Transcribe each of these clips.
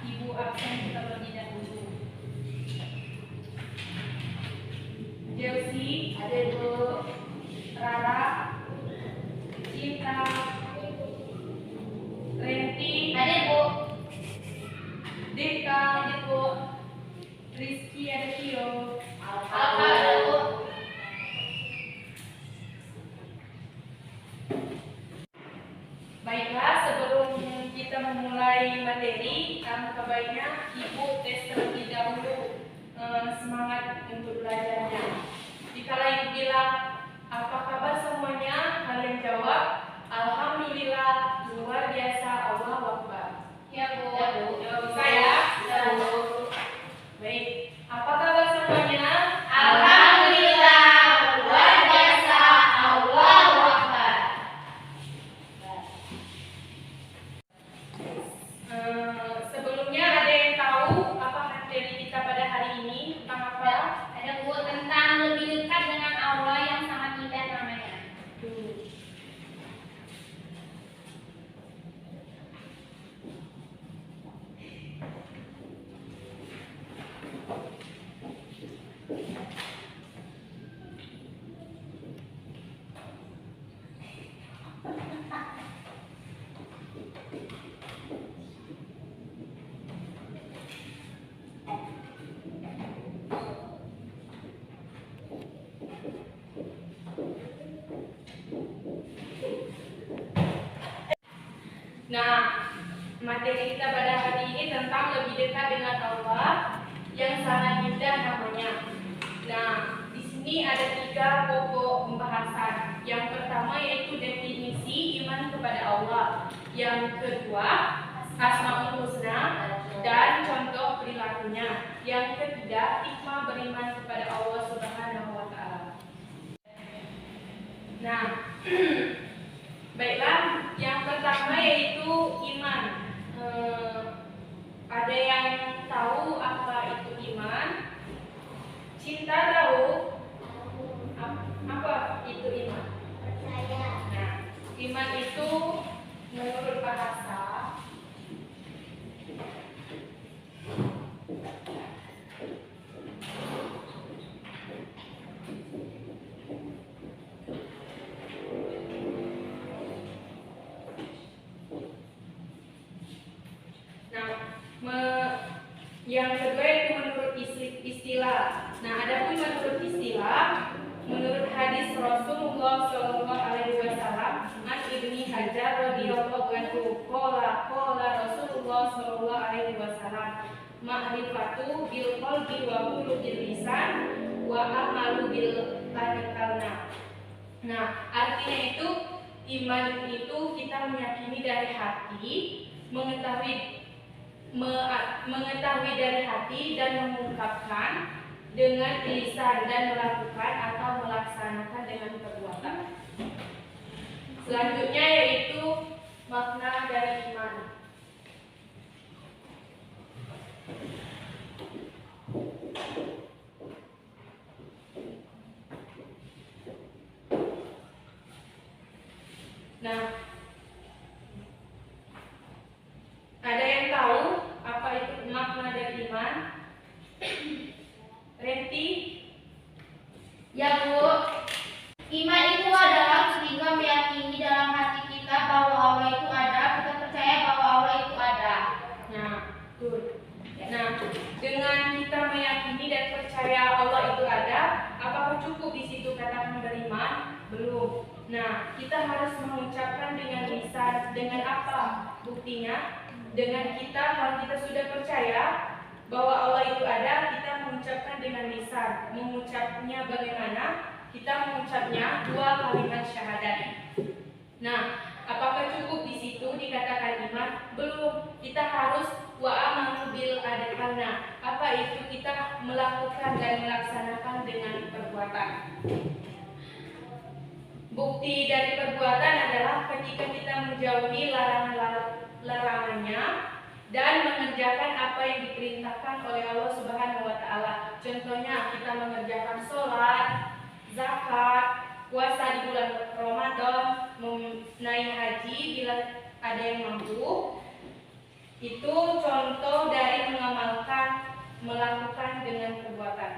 Ibu absen terlebih dahulu. Jelsi, ada Ibu. Rara, Cinta, Renti, Ada Bu. Deka, Ada Bu. Rizky, ada Tio. Alfa ada Bu. Baiklah, sebelum kita memulai materi, alangkah baiknya Ibu tes terlebih dahulu semangat untuk belajarnya. Jikalau Ibu bilang, apa kabar semuanya? Kalian jawab, alhamdulillah, luar biasa, Allahu Akbar. Ya Bu. Ya Bu, bisa ya? Ya Bu. Baik, apa kabar semuanya? Alhamdulillah, luar biasa, Allahu Akbar. Sebelumnya ada yang tahu apa materi kita pada hari ini tentang apa? Ada Bu, tentang lebih dekat dengan Allah yang sangat indah namanya. Nah, materi kita pada hari ini tentang lebih dekat dengan Allah yang sangat indah namanya. Nah, di sini ada 3 pokok pembahasan. Yang pertama yaitu definisi iman kepada Allah. Yang kedua, Asmaul Husna dan contoh perilakunya. Yang ketiga, hikmah beriman kepada Allah Subhanahu wa taala. Nah, baiklah, yang pertama yaitu iman. Ada yang tahu apa itu iman? Cinta tahu? Apa itu iman? Percaya. Nah, iman itu menurut bahasa yang kedua itu menurut istilah. Nah, adapun menurut istilah, menurut hadis Rasulullah Shallallahu Alaihi Wasallam, an Ibni Hajar radhiyallahu anhu, qala Rasulullah Shallallahu Alaihi Wasallam, ma'rifatu bil qalbi wa qulu bil lisan wa amalu bil qalbi. Nah, artinya itu iman itu kita meyakini dari hati, mengetahui dari hati dan mengungkapkan dengan lisan dan melakukan atau melaksanakan dengan perbuatan. Selanjutnya yaitu makna dari iman. Nah, ada yang tahu apa itu makna dari iman? Renti? Ya Bu. Iman itu adalah ketika meyakini dalam hati kita bahwa Allah itu ada, kita percaya bahwa Allah itu ada. Nah, betul. Nah, dengan kita meyakini dan percaya Allah itu ada, apakah cukup di situ katakan beriman? Belum. Nah, kita harus mengucapkan dengan lisan. Dengan apa buktinya? Dengan kita, kalau kita sudah percaya bahwa Allah itu ada, kita mengucapkan dengan lisan. Mengucapnya bagaimana? Kita mengucapnya 2 kalimat syahadat. Nah, apakah cukup di situ dikatakan iman? Belum. Kita harus wa amanu bil adqana. Apa itu? Kita melakukan dan melaksanakan dengan perbuatan. Bukti dari perbuatan adalah ketika kita menjauhi larangannya dan mengerjakan apa yang diperintahkan oleh Allah Subhanahu wa taala. Contohnya kita mengerjakan sholat, zakat, puasa di bulan Ramadan, menaik haji bila ada yang mampu, Itu contoh dari melakukan dengan perbuatan.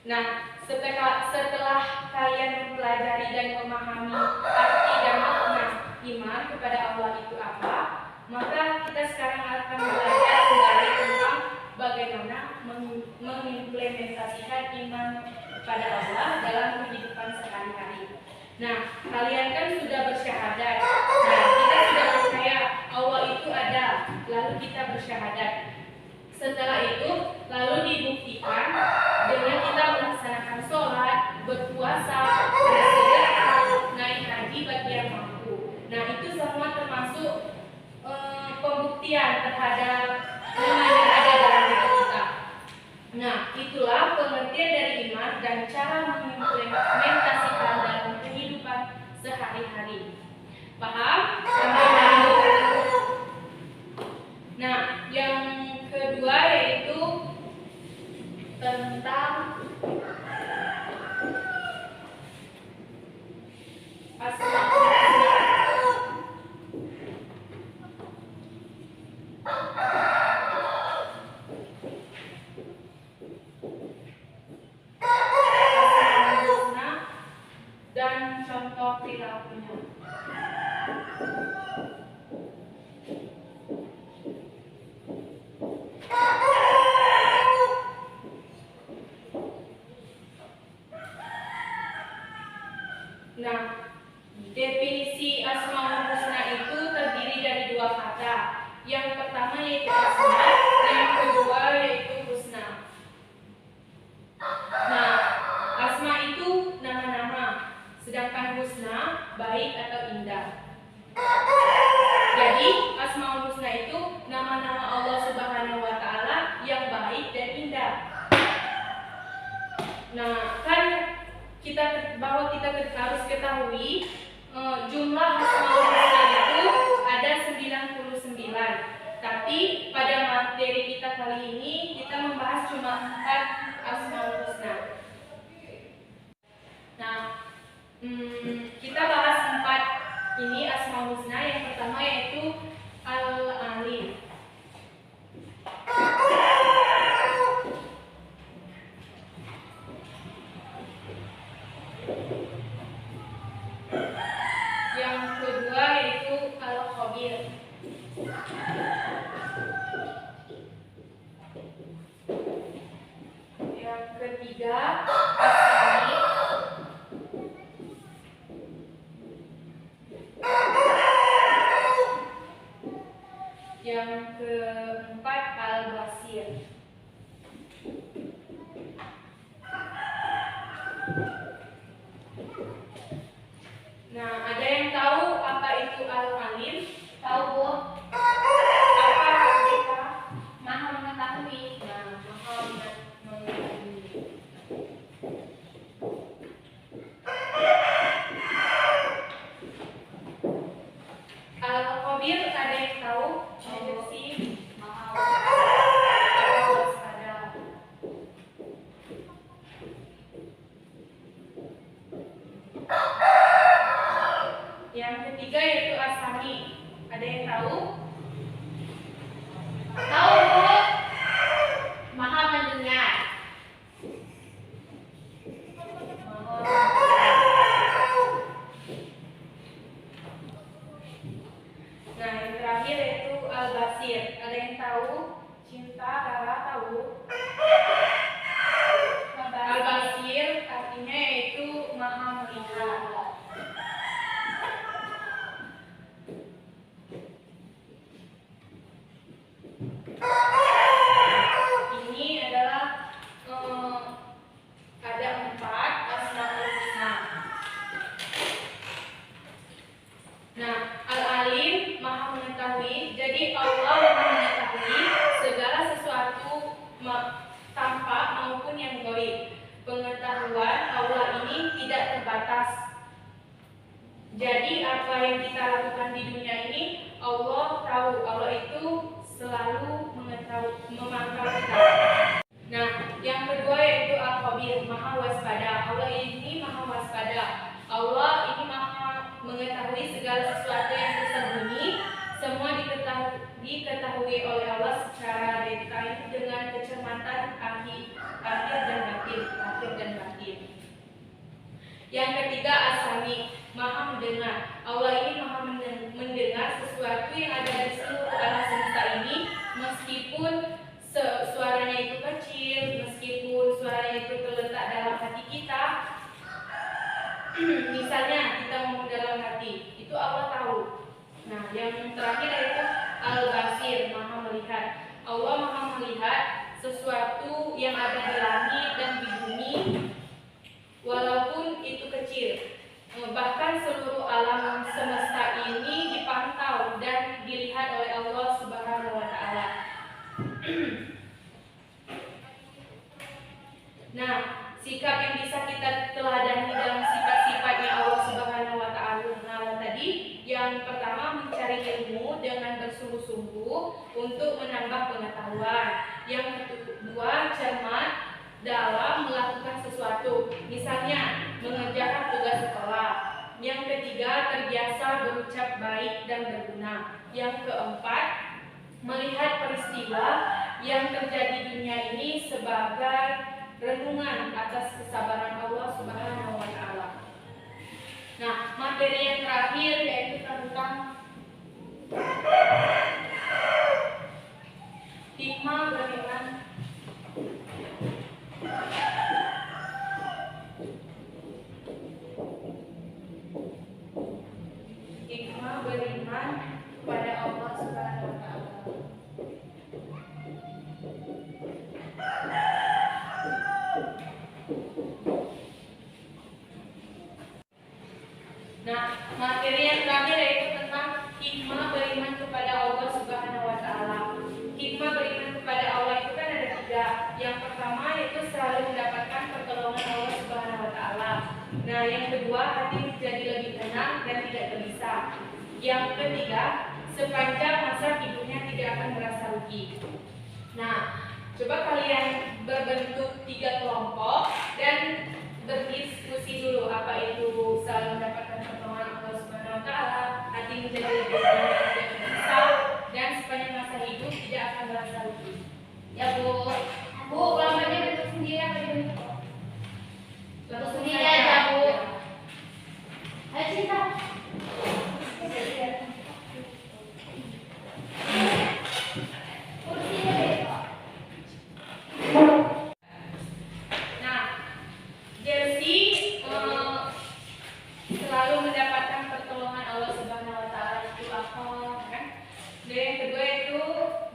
Nah, setelah kalian mempelajari dan memahami arti dan makna iman kepada Allah itu apa, maka kita sekarang akan belajar kembali tentang bagaimana mengimplementasikan iman kepada Allah dalam kehidupan sehari-hari. Nah, kalian kan sudah bersyahadat. Nah, kita sudah percaya Allah itu ada, lalu kita bersyahadat. Setelah itu, lalu dibuktikan dengan kita melaksanakan sholat, berpuasa, bersedekah, naik haji bagi yang mampu. Nah, itu semua termasuk pembuktian terhadap iman yang ada dalam diri kita. Nah, itulah pengertian dari iman dan cara mengimplementasikan dalam kehidupan sehari-hari. Paham? Sampai tahu? Nah, yang kedua yaitu tentang asma-ul husna. Asma-ul husna dan contoh perilakunya. Nah, definisi Asmaul Husna itu terdiri dari dua kata. Yang pertama yaitu asma, yang kedua yaitu husna. Nah, asma itu nama-nama, sedangkan husna baik atau indah. Jadi, Asmaul Husna itu nama-nama Allah Subhanahu wa Ta'ala yang baik dan indah. Nah, kan kita harus ketahui jumlah Asmaul Husna itu ada 99. Tapi pada materi kita kali ini kita membahas cuma 4 Asmaul Husna. Nah, kita bahas 4 ini Asmaul Husna. Yang pertama yaitu Al-Alim. Yang kedua yaitu Al-Khabir. Yang ketiga As-Sami. Yang keempat Al-Basir. Nah, ada yang tahu apa itu Al-Alim? Tahu, Bu? Apa kita? Maha mengetahui. Nah, maha mengetahui. Al-Khabir ada yang tahu? Sih. Maha Waspada. Yang ketiga yaitu As-Sami. Ada yang tahu? tahu, Bu? Maha mendengar. Nah, yang terakhir yaitu Al-Basir. Ada yang tahu? Cinta, Rara tahu? Al-Basir artinya yaitu Maha melihat. Ini adalah ada 4 Asmaul Husna. Nah, Al-Alim Maha mengetahui. Jadi Allah Maha mengetahui segala sesuatu tampak maupun yang gaib. Pengetahuan Allah ini tidak terbatas. Jadi apa yang kita lakukan di dunia ini Allah tahu. Allah itu selalu memantau kita. Nah, yang kedua yaitu Al-Khabir, Maha waspada. Allah ini Maha waspada. Allah ini Maha mengetahui Yang ketiga as-sami, maha mendengar. Allah ini maha mendengar sesuatu yang ada di seluruh alam semesta ini, meskipun suaranya itu kecil, meskipun suaranya itu terletak dalam hati kita. Misalnya kita mau dalam hati, itu Allah tahu. Nah, yang terakhir yaitu al-basir, maha melihat. Allah maha melihat sesuatu yang ada di langit dan di bumi, walaupun itu kecil. Bahkan seluruh alam semesta ini dipantau dan dilihat oleh Allah Subhanahu wa taala. Nah, sikap yang bisa kita teladani dalam sifat-sifatnya Allah Subhanahu wa taala tadi, yang pertama mencari ilmu dengan bersungguh-sungguh untuk menambah pengetahuan. Yang kedua, cermat dalam melakukan sesuatu, misalnya mengerjakan tugas sekolah. Yang ketiga, terbiasa berucap baik dan berguna. Yang keempat, melihat peristiwa yang terjadi di dunia ini sebagai renungan atas kesabaran Allah Subhanahu wa taala. Nah, materi yang terakhir yaitu tentang hikmah beriman. Hikmah beriman kepada Allah Subhanahu wa taala. Nah, materi yang terakhir yaitu tentang hikmah beriman kepada Allah Subhanahu wa taala. Hikmah beriman kepada Allah itu kan ada tiga. Yang pertama yaitu selalu mendapatkan pertolongan Allah Subhanahu wa taala. Nah, yang kedua, hati menjadi lebih tenang dan tidak gelisah. Yang ketiga, sepanjang masa hidupnya tidak akan merasa rugi. Nah, coba kalian berbentuk 3 kelompok dan berdiskusi dulu apa itu selalu mendapatkan pertolongan Allah Subhanahu wa taala, hati menjadi lebih tenang dan tidak gelisah, dan sepanjang masa hidup tidak akan merasa rugi. Ya Bu, kelompoknya bentuk sendiri apa bentuk? Bentuk sendiri aja Bu. Ayo cerita. Selalu mendapatkan pertolongan Allah Subhanahu wa taala itu apa kan? Dan yang kedua itu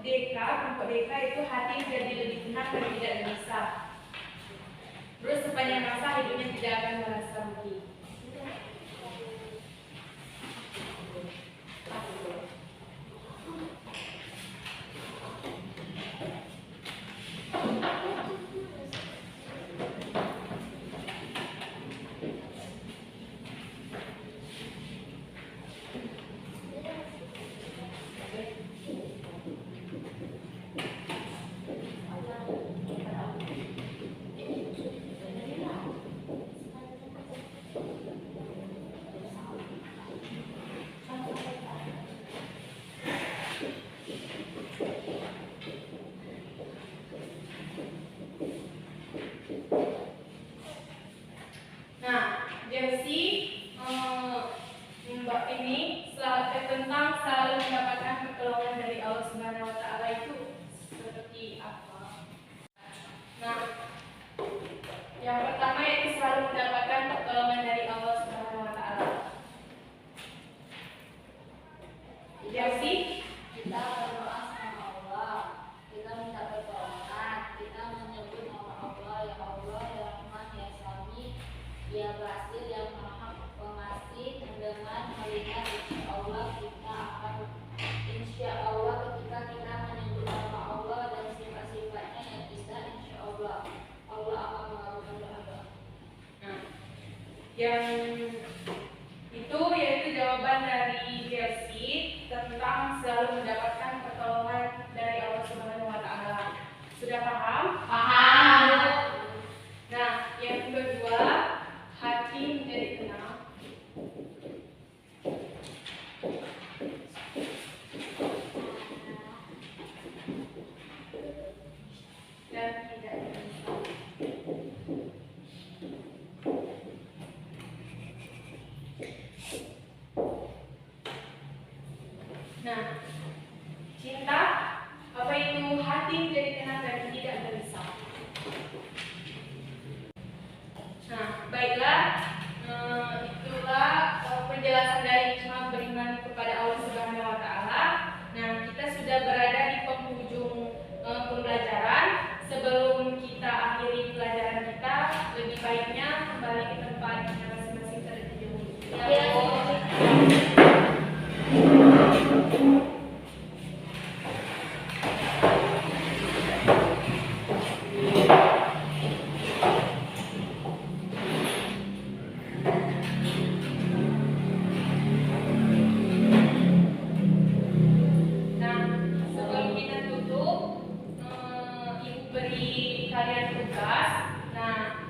deka, kelompok deka itu hati menjadi lebih tenang dan tidak gelisah. Terus sepanjang masa hidupnya tidak akan merasa rugi. Ini tentang selalu mendapatkan pertolongan dari Allah Subhanahu wa taala itu seperti apa? Nah, yang pertama yaitu selalu mendapatkan pertolongan dari Allah Subhanahu wa taala. Jadi Kita berdoa sama Allah, kita minta pertolongan, kita menyebut nama Allah, ya Allah, ya Rahman, ya Sami, ya Basir, ya Maha Pengasih, mendengar, melihat. Insya Allah ketika kita menyebut nama Allah dan sifat-sifatnya yang indah, insya Allah Allah akan mengabulkan doa-doa. Nah, yang itu yaitu jawaban dari Versi tentang selalu mendapatkan pertolongan dari Allah Subhanahu wa taala. Sudah paham? Paham. Nah, yang kedua, hati menjadi tenang. Dan tidak gelisah. Nah, cinta, apa itu hati menjadi tenang dan tidak gelisah. Nah, baiklah, itulah penjelasan dari iman beriman kepada Allah Subhanahu wa Ta'ala. Nah, kita sudah berada di penghujung pembelajaran. Sebelum kita akhiri pelajaran kita, lebih baiknya kembali ke tempatnya masing-masing terlebih dahulu. Ya, Nah, sebelum kita tutup, Ibu beri kalian tugas. Nah,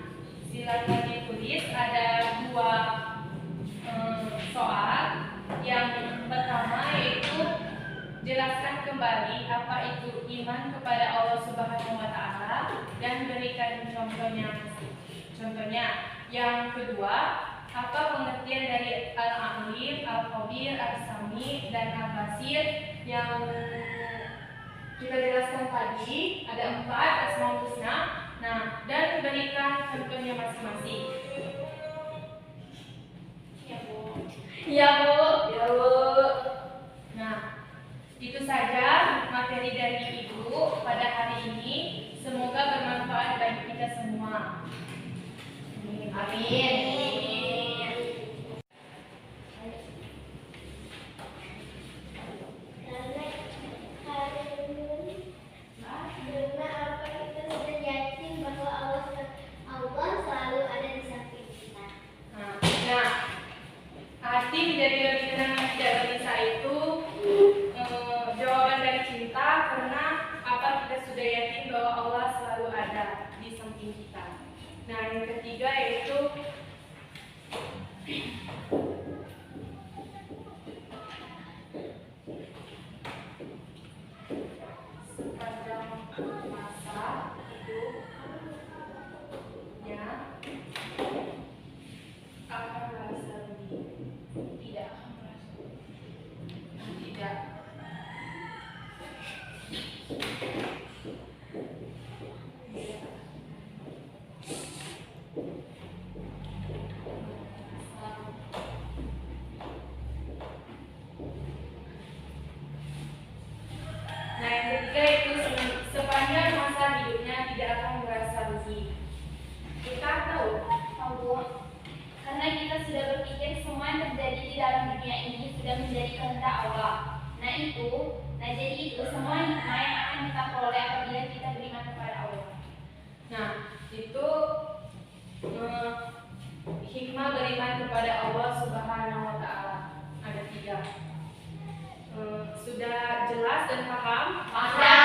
silakan ditulis. Ada 2 soal. Yang pertama yaitu jelaskan kembali apa itu iman kepada Allah Subhanahu wa Ta'ala dan berikan contohnya. Yang kedua, apa pengertian dari Al-Alim, Al-Khabir, Al-Sami, dan Al-Basir yang kita jelaskan tadi? Ada 4 Asmaul Husna. Nah, dan berikan contohnya masing-masing. ya Bu. Ya Bu. Nah, itu saja materi dari Ibu pada hari ini. Semoga bermanfaat bagi kita semua. Amin. Karena apa kita sudah yakin bahwa Allah selalu ada di samping kita. Nah, hati menjadi lebih tenang dan tidak gelisah itu jawaban dari cinta, karena apa kita sudah yakin bahwa Allah selalu ada di samping kita. Nah, yang ketiga yaitu sepanjang masa hidupnya akan merasa rugi. Tidak akan merasa rugi. Tidak. Nah, yang ketiga itu sepanjang masa hidupnya tidak akan merasa rugi. Kita tahu, Bu, karena kita sudah berpikir semua yang terjadi di dalam dunia ini sudah menjadi kehendak Allah. Jadi itu semua hikmah yang akan kita peroleh apabila kita beriman kepada Allah. nah itu hikmah beriman kepada Allah Subhanahu wa Ta'ala. Ada 3. Sudah jelas dan paham? Paham.